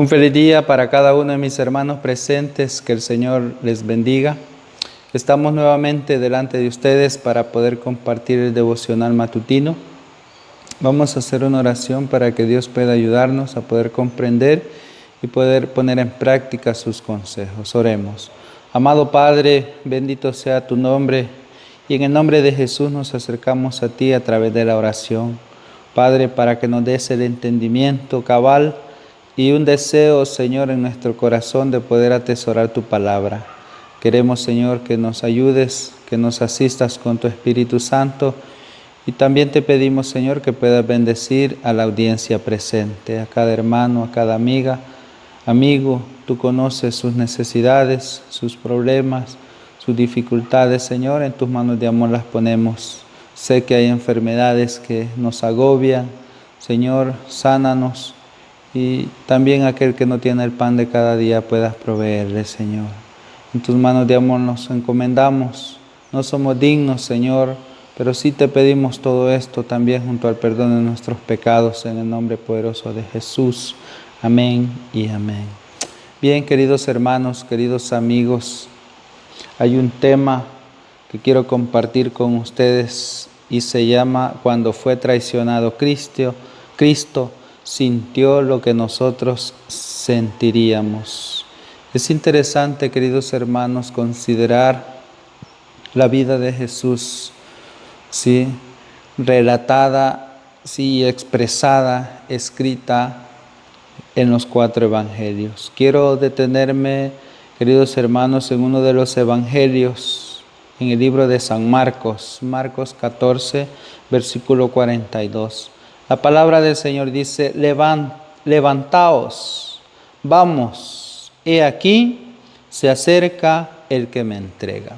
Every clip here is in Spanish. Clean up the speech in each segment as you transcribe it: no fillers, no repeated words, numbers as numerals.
Un feliz día para cada uno de mis hermanos presentes, que el Señor les bendiga. Estamos nuevamente delante de ustedes para poder compartir el devocional matutino. Vamos a hacer una oración para que Dios pueda ayudarnos a poder comprender y poder poner en práctica sus consejos. Oremos. Amado Padre, bendito sea tu nombre, y en el nombre de Jesús nos acercamos a ti a través de la oración. Padre, para que nos des el entendimiento cabal y un deseo, Señor, en nuestro corazón de poder atesorar tu palabra. Queremos, Señor, que nos ayudes, que nos asistas con tu Espíritu Santo, y también te pedimos, Señor, que puedas bendecir a la audiencia presente, a cada hermano, a cada amigo. Tú conoces sus necesidades, sus problemas, sus dificultades, Señor. En tus manos de amor las ponemos. Sé que hay enfermedades que nos agobian. Señor, sánanos. Y también aquel que no tiene el pan de cada día puedas proveerle, Señor. En tus manos de amor nos encomendamos. No somos dignos, Señor, pero sí te pedimos todo esto también junto al perdón de nuestros pecados, en el nombre poderoso de Jesús. Amén y amén. Bien, queridos hermanos, queridos amigos, hay un tema que quiero compartir con ustedes y se llama Cuando fue traicionado Cristo, sintió lo que nosotros sentiríamos. Es interesante, queridos hermanos, considerar la vida de Jesús, ¿sí? Relatada, sí, expresada, escrita en los 4 evangelios. Quiero detenerme, queridos hermanos, en uno de los evangelios, en el libro de San Marcos, Marcos 14, versículo 42. La palabra del Señor dice: levantaos, vamos, he aquí, se acerca el que me entrega.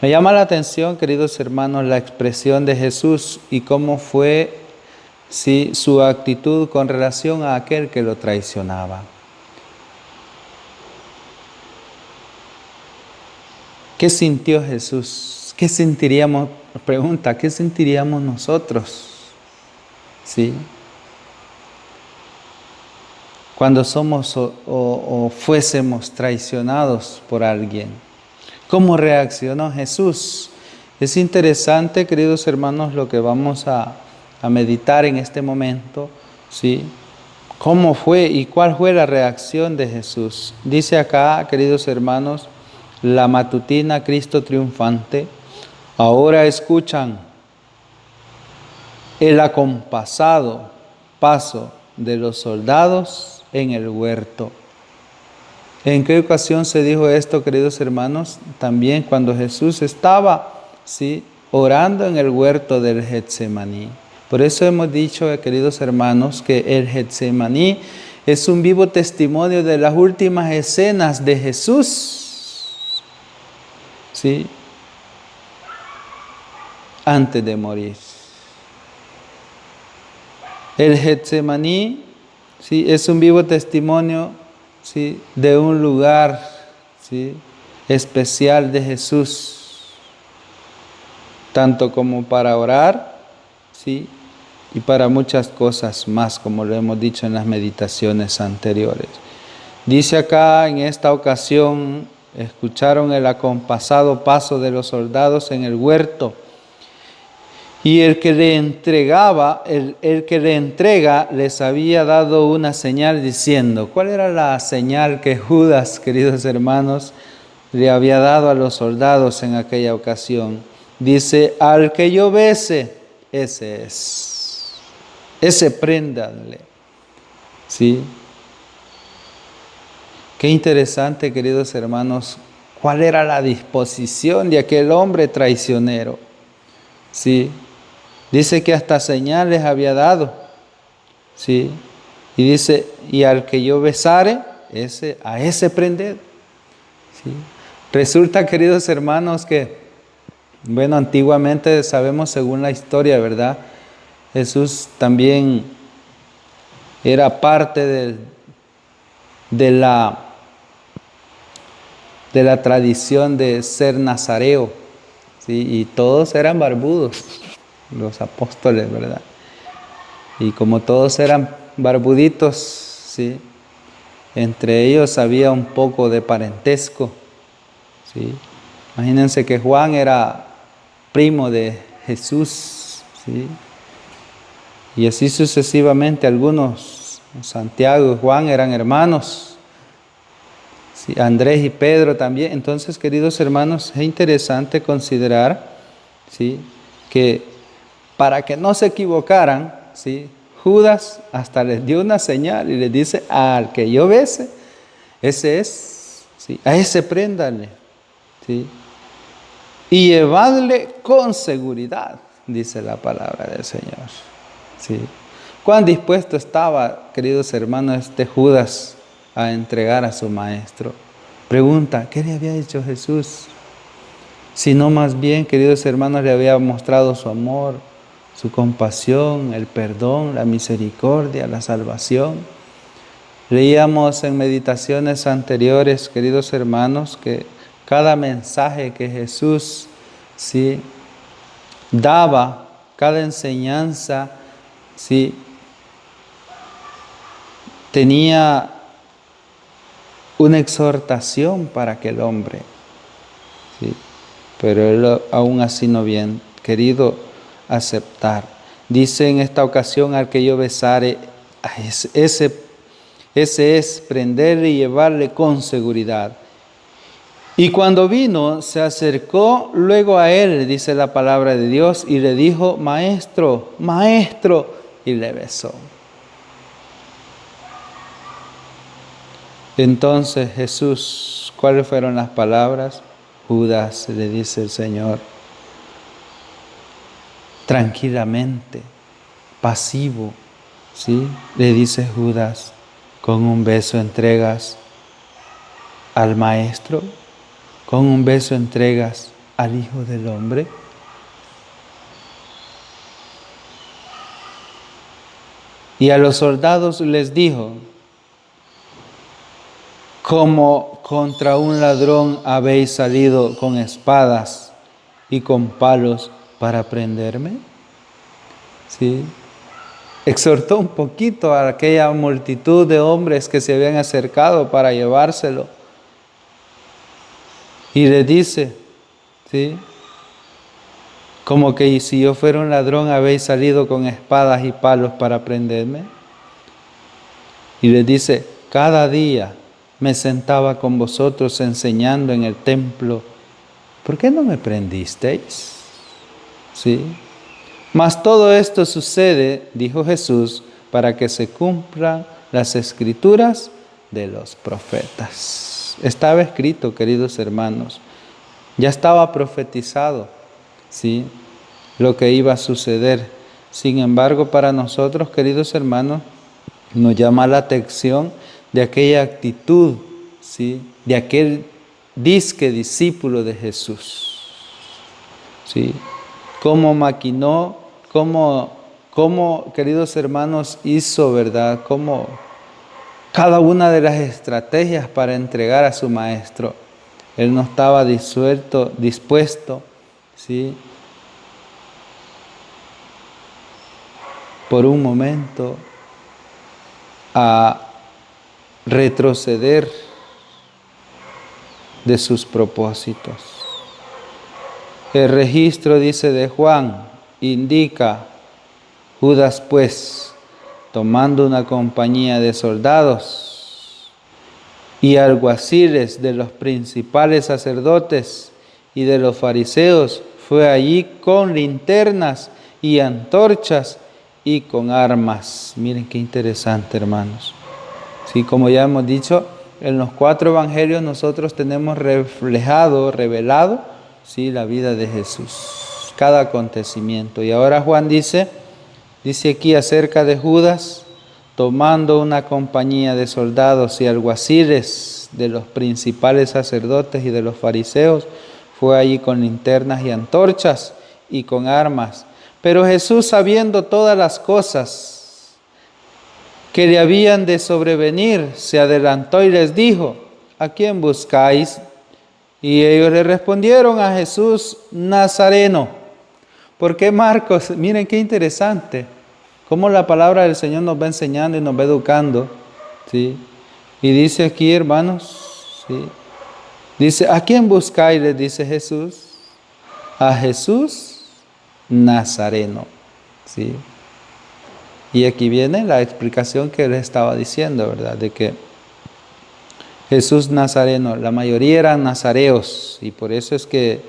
Me llama la atención, queridos hermanos, la expresión de Jesús y cómo fue su actitud con relación a aquel que lo traicionaba. ¿Qué sintió Jesús? ¿Qué sentiríamos? Pregunta, ¿qué sentiríamos nosotros? ¿Sí? Cuando somos o fuésemos traicionados por alguien. ¿Cómo reaccionó Jesús? Es interesante, queridos hermanos, lo que vamos a meditar en este momento, ¿sí? ¿Cómo fue y cuál fue la reacción de Jesús? Dice acá, queridos hermanos, la matutina Cristo triunfante. Ahora escuchan el acompasado paso de los soldados en el huerto. ¿En qué ocasión se dijo esto, queridos hermanos? También cuando Jesús estaba, ¿sí?, orando en el huerto del Getsemaní. Por eso hemos dicho, queridos hermanos, que el Getsemaní es un vivo testimonio de las últimas escenas de Jesús, ¿sí?, antes de morir. El Getsemaní, ¿sí?, es un vivo testimonio, ¿sí?, de un lugar, ¿sí?, especial de Jesús, tanto como para orar, ¿sí?, y para muchas cosas más, como lo hemos dicho en las meditaciones anteriores. Dice acá, en esta ocasión, escucharon el acompasado paso de los soldados en el huerto, y el que le entregaba, el que le entrega, les había dado una señal diciendo. ¿Cuál era la señal que Judas, queridos hermanos, le había dado a los soldados en aquella ocasión? Dice: al que yo bese, ese es. Ese préndanle. ¿Sí? Qué interesante, queridos hermanos, cuál era la disposición de aquel hombre traicionero. ¿Sí? Dice que hasta señales había dado, ¿sí? Y dice: y al que yo besare, a ese prended, ¿sí? Resulta, queridos hermanos, que, bueno, antiguamente sabemos según la historia, ¿verdad? Jesús también era parte de la tradición de ser nazareo, ¿sí? Y todos eran barbudos, los apóstoles, ¿verdad? Y como todos eran barbuditos, ¿sí?, Entre ellos había un poco de parentesco, ¿sí? Imagínense que Juan era primo de Jesús, ¿sí? Y así sucesivamente algunos, Santiago y Juan eran hermanos, ¿sí? Andrés y Pedro también. Entonces, queridos hermanos, es interesante considerar, ¿sí?, que para que no se equivocaran, ¿sí?, Judas hasta les dio una señal y les dice: al que yo bese, ese es, ¿sí?, a ese préndale, ¿sí?, y llevadle con seguridad, dice la palabra del Señor, ¿sí? ¿Cuán dispuesto estaba, queridos hermanos, este Judas a entregar a su maestro? Pregunta: ¿qué le había dicho Jesús? Si no, más bien, queridos hermanos, le había mostrado su amor, su compasión, el perdón, la misericordia, la salvación. Leíamos en meditaciones anteriores, queridos hermanos, que cada mensaje que Jesús, ¿sí?, daba, cada enseñanza, ¿sí?, tenía una exhortación para aquel hombre, ¿sí?, pero él aún así no había querido aceptar. Dice en esta ocasión: al que yo besare, ese es prenderle y llevarle con seguridad. Y cuando vino, se acercó luego a él, dice la palabra de Dios, y le dijo: maestro, maestro, y le besó. Entonces Jesús, ¿cuáles fueron las palabras? Judas, le dice el Señor, tranquilamente, pasivo, ¿sí?, le dice Judas: ¿con un beso entregas al Maestro? ¿Con un beso entregas al Hijo del Hombre? Y a los soldados les dijo: como contra un ladrón habéis salido con espadas y con palos para prenderme. ¿Sí? Exhortó un poquito a aquella multitud de hombres que se habían acercado para llevárselo. Y le dice, ¿sí?, como que si yo fuera un ladrón habéis salido con espadas y palos para prenderme. Y le dice: cada día me sentaba con vosotros enseñando en el templo, ¿por qué no me prendisteis? ¿Sí? Mas todo esto sucede, dijo Jesús, para que se cumplan las escrituras de los profetas. Estaba escrito, queridos hermanos, ya estaba profetizado, ¿sí?, lo que iba a suceder. Sin embargo, para nosotros, queridos hermanos, nos llama la atención de aquella actitud, ¿sí?, de aquel disque discípulo de Jesús, ¿sí?, cómo maquinó, cómo, queridos hermanos, hizo, ¿verdad?, cómo cada una de las estrategias para entregar a su maestro. Él no estaba dispuesto, ¿sí?, por un momento a retroceder de sus propósitos. El registro, dice, de Juan indica: Judas, pues, tomando una compañía de soldados y alguaciles de los principales sacerdotes y de los fariseos, fue allí con linternas y antorchas y con armas. Miren qué interesante, hermanos. Sí, como ya hemos dicho, en los 4 evangelios nosotros tenemos revelado, sí, la vida de Jesús, cada acontecimiento. Y ahora Juan dice aquí acerca de Judas: tomando una compañía de soldados y alguaciles de los principales sacerdotes y de los fariseos, fue allí con linternas y antorchas y con armas. Pero Jesús, sabiendo todas las cosas que le habían de sobrevenir, se adelantó y les dijo: ¿a quién buscáis? Y ellos le respondieron: a Jesús Nazareno. ¿Por qué Marcos? Miren qué interesante, cómo la palabra del Señor nos va enseñando y nos va educando, ¿sí? Y dice aquí, hermanos, ¿sí? Dice, ¿a quién buscáis? Les dice Jesús. A Jesús Nazareno. ¿Sí? Y aquí viene la explicación que él estaba diciendo, ¿verdad? De que Jesús Nazareno, la mayoría eran nazareos y por eso es que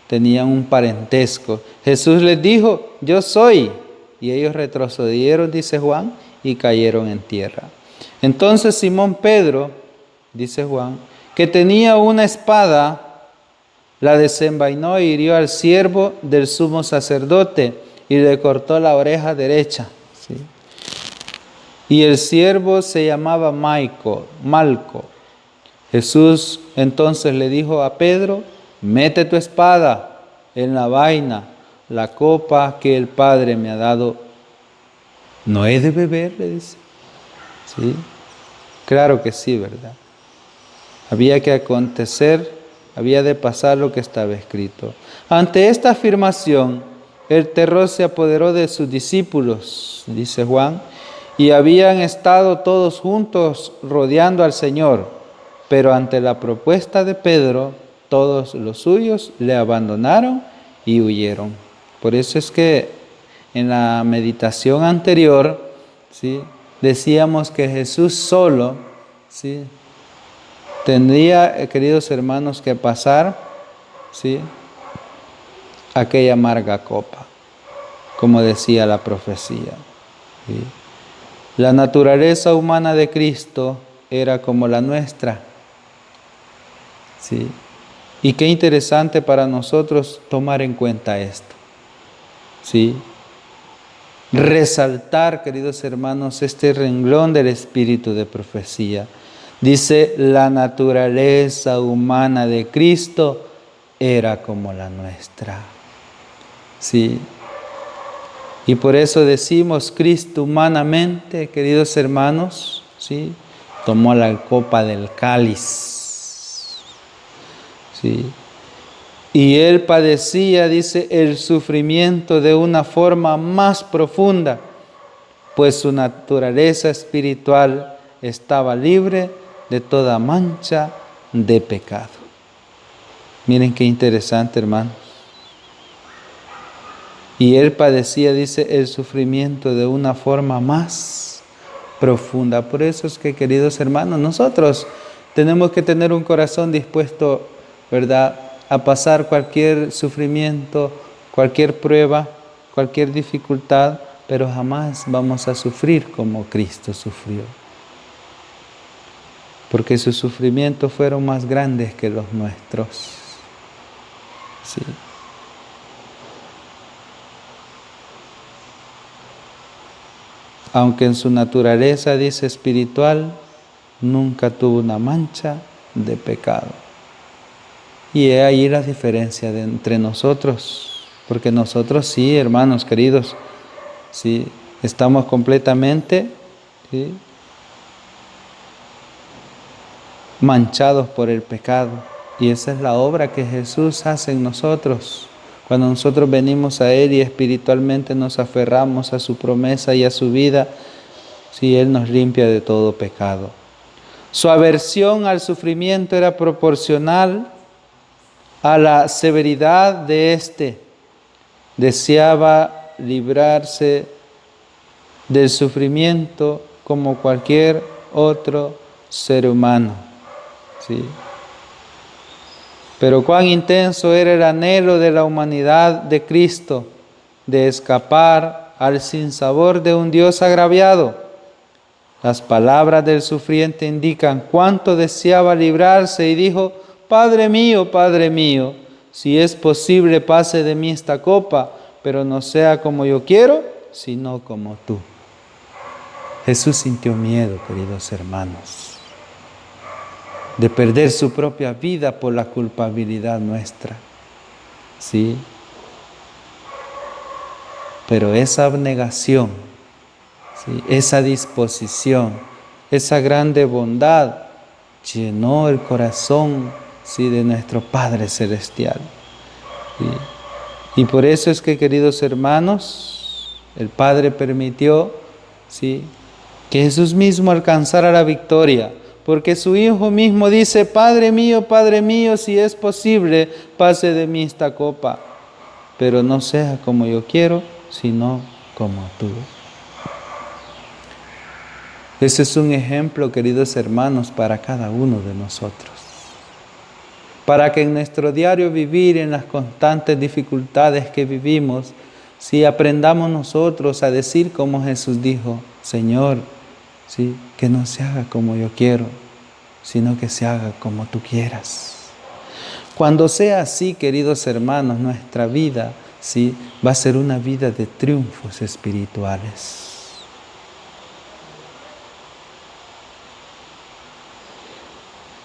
tenían un parentesco. Jesús les dijo, yo soy. Y ellos retrocedieron, dice Juan, y cayeron en tierra. Entonces Simón Pedro, dice Juan, que tenía una espada, la desenvainó e hirió al siervo del sumo sacerdote y le cortó la oreja derecha. ¿Sí? Y el siervo se llamaba Malco. Jesús entonces le dijo a Pedro, mete tu espada en la vaina, la copa que el Padre me ha dado, ¿no he de beber? Le dice. ¿Sí? Claro que sí, ¿verdad? Había que acontecer, había de pasar lo que estaba escrito. Ante esta afirmación, el terror se apoderó de sus discípulos, dice Juan, y habían estado todos juntos rodeando al Señor. Pero ante la propuesta de Pedro, todos los suyos le abandonaron y huyeron. Por eso es que en la meditación anterior, ¿sí?, decíamos que Jesús solo, ¿sí?, tendría, queridos hermanos, que pasar, ¿sí?, aquella amarga copa, como decía la profecía. ¿Sí? La naturaleza humana de Cristo era como la nuestra. ¿Sí? Y qué interesante para nosotros tomar en cuenta esto. ¿Sí? Resaltar, queridos hermanos, este renglón del espíritu de profecía. Dice, la naturaleza humana de Cristo era como la nuestra. ¿Sí? Y por eso decimos, Cristo humanamente, queridos hermanos, ¿sí?, tomó la copa del cáliz. ¿Sí? Y Él padecía, dice, el sufrimiento de una forma más profunda, pues su naturaleza espiritual estaba libre de toda mancha de pecado. Miren qué interesante, hermanos. Y Él padecía, dice, el sufrimiento de una forma más profunda. Por eso es que, queridos hermanos, nosotros tenemos que tener un corazón dispuesto, ¿verdad?, a pasar cualquier sufrimiento, cualquier prueba, cualquier dificultad, pero jamás vamos a sufrir como Cristo sufrió. Porque sus sufrimientos fueron más grandes que los nuestros. Sí. Aunque en su naturaleza, dice, espiritual, nunca tuvo una mancha de pecado. Y he ahí la diferencia entre nosotros, porque nosotros sí, hermanos queridos, sí, estamos completamente, ¿sí?, manchados por el pecado. Y esa es la obra que Jesús hace en nosotros. Cuando nosotros venimos a Él y espiritualmente nos aferramos a su promesa y a su vida, sí, Él nos limpia de todo pecado. Su aversión al sufrimiento era proporcional a la severidad de éste. Deseaba librarse del sufrimiento como cualquier otro ser humano. ¿Sí? Pero cuán intenso era el anhelo de la humanidad de Cristo de escapar al sinsabor de un Dios agraviado. Las palabras del sufriente indican cuánto deseaba librarse y dijo, Padre mío, si es posible pase de mí esta copa, pero no sea como yo quiero, sino como tú. Jesús sintió miedo, queridos hermanos, de perder su propia vida por la culpabilidad nuestra. ¿Sí? Pero esa abnegación, ¿sí?, esa disposición, esa grande bondad llenó el corazón, ¿sí?, de nuestro Padre Celestial. ¿Sí? Y por eso es que, queridos hermanos, el Padre permitió, ¿sí?, que Jesús mismo alcanzara la victoria, porque su Hijo mismo dice: Padre mío, si es posible, pase de mí esta copa, pero no sea como yo quiero, sino como tú. Ese es un ejemplo, queridos hermanos, para cada uno de nosotros. Para que en nuestro diario vivir, en las constantes dificultades que vivimos, si aprendamos nosotros a decir como Jesús dijo: Señor, ¿sí?, que no se haga como yo quiero, sino que se haga como tú quieras. Cuando sea así, queridos hermanos, nuestra vida, ¿sí?, va a ser una vida de triunfos espirituales.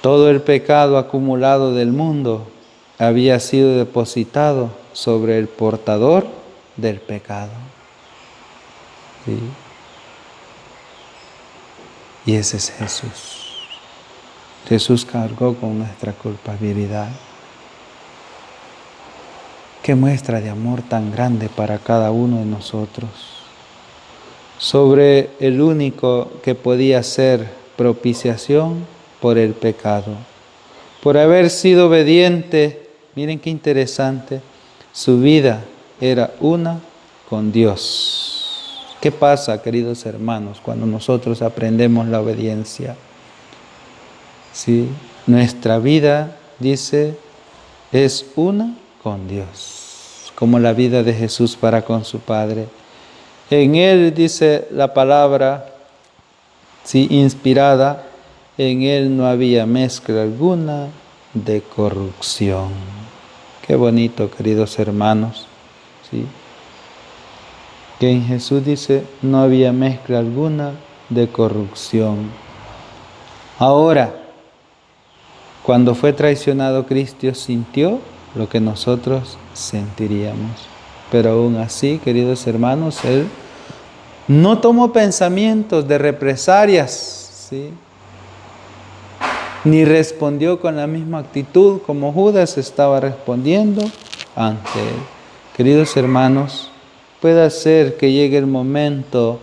Todo el pecado acumulado del mundo había sido depositado sobre el portador del pecado. ¿Sí? Y ese es Jesús. Jesús cargó con nuestra culpabilidad. Qué muestra de amor tan grande para cada uno de nosotros. Sobre el único que podía ser propiciación por el pecado. Por haber sido obediente, miren qué interesante, su vida era una con Dios. ¿Qué pasa, queridos hermanos, cuando nosotros aprendemos la obediencia? ¿Sí? Nuestra vida, dice, es una con Dios, como la vida de Jesús para con su Padre. En Él, dice la palabra, ¿sí?, inspirada, en Él no había mezcla alguna de corrupción. Qué bonito, queridos hermanos, ¿sí?, que en Jesús, dice, no había mezcla alguna de corrupción. Ahora, cuando fue traicionado Cristo, sintió lo que nosotros sentiríamos. Pero aún así, queridos hermanos, Él no tomó pensamientos de represalias, ¿sí?, ni respondió con la misma actitud como Judas estaba respondiendo ante Él. Queridos hermanos, puede ser que llegue el momento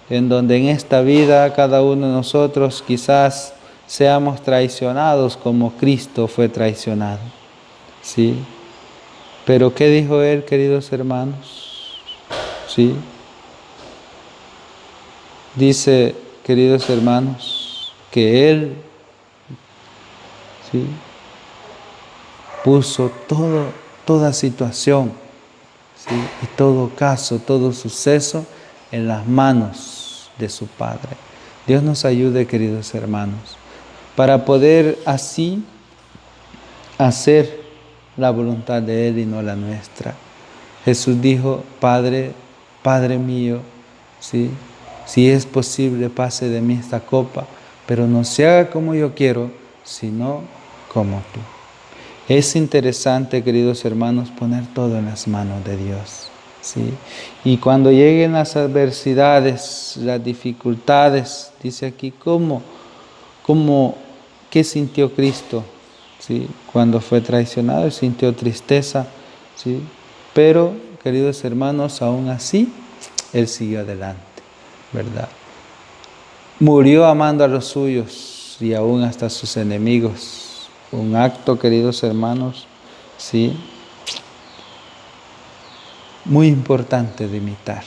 en donde en esta vida cada uno de nosotros quizás seamos traicionados como Cristo fue traicionado. ¿Sí? Pero ¿qué dijo Él, queridos hermanos? ¿Sí? Dice, queridos hermanos, que Él, ¿sí?, puso toda situación, ¿sí?, y todo caso, todo suceso en las manos de su Padre. Dios nos ayude, queridos hermanos, para poder así hacer la voluntad de Él y no la nuestra. Jesús dijo: Padre, Padre mío, ¿sí?, si es posible, pase de mí esta copa, pero no se haga como yo quiero, sino como tú. Es interesante, queridos hermanos, poner todo en las manos de Dios, ¿sí? Y cuando lleguen las adversidades, las dificultades, dice aquí, ¿qué sintió Cristo? ¿Sí? Cuando fue traicionado, sintió tristeza, ¿sí? Pero, queridos hermanos, aún así, Él siguió adelante, ¿verdad? Murió amando a los suyos y aún hasta a sus enemigos. Un acto, queridos hermanos, ¿sí?, muy importante de imitar.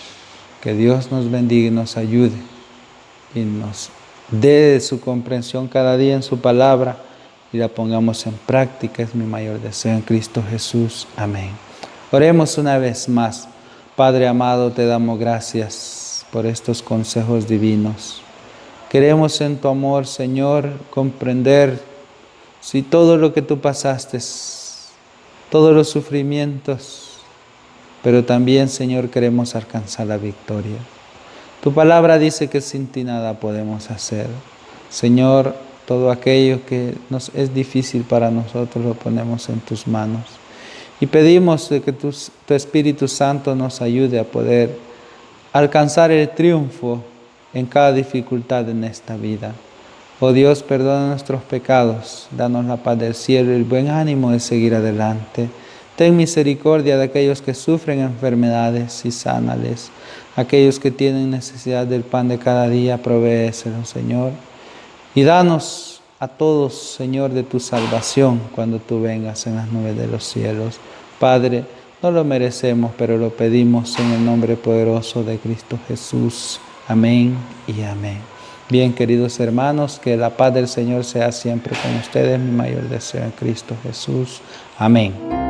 Que Dios nos bendiga y nos ayude y nos dé su comprensión cada día en su palabra y la pongamos en práctica. Es mi mayor deseo en Cristo Jesús. Amén. Oremos una vez más. Padre amado, te damos gracias por estos consejos divinos. Queremos en tu amor, Señor, comprender si todo lo que tú pasaste, todos los sufrimientos, pero también, Señor, queremos alcanzar la victoria. Tu palabra dice que sin ti nada podemos hacer. Señor, todo aquello que nos es difícil para nosotros lo ponemos en tus manos. Y pedimos que tu Espíritu Santo nos ayude a poder alcanzar el triunfo en cada dificultad en esta vida. Oh Dios, perdona nuestros pecados, danos la paz del cielo y el buen ánimo de seguir adelante. Ten misericordia de aquellos que sufren enfermedades y sánales. Aquellos que tienen necesidad del pan de cada día, provéeselo, Señor. Y danos a todos, Señor, de tu salvación cuando tú vengas en las nubes de los cielos. Padre, no lo merecemos, pero lo pedimos en el nombre poderoso de Cristo Jesús. Amén y amén. Bien, queridos hermanos, que la paz del Señor sea siempre con ustedes, mi mayor deseo en Cristo Jesús. Amén.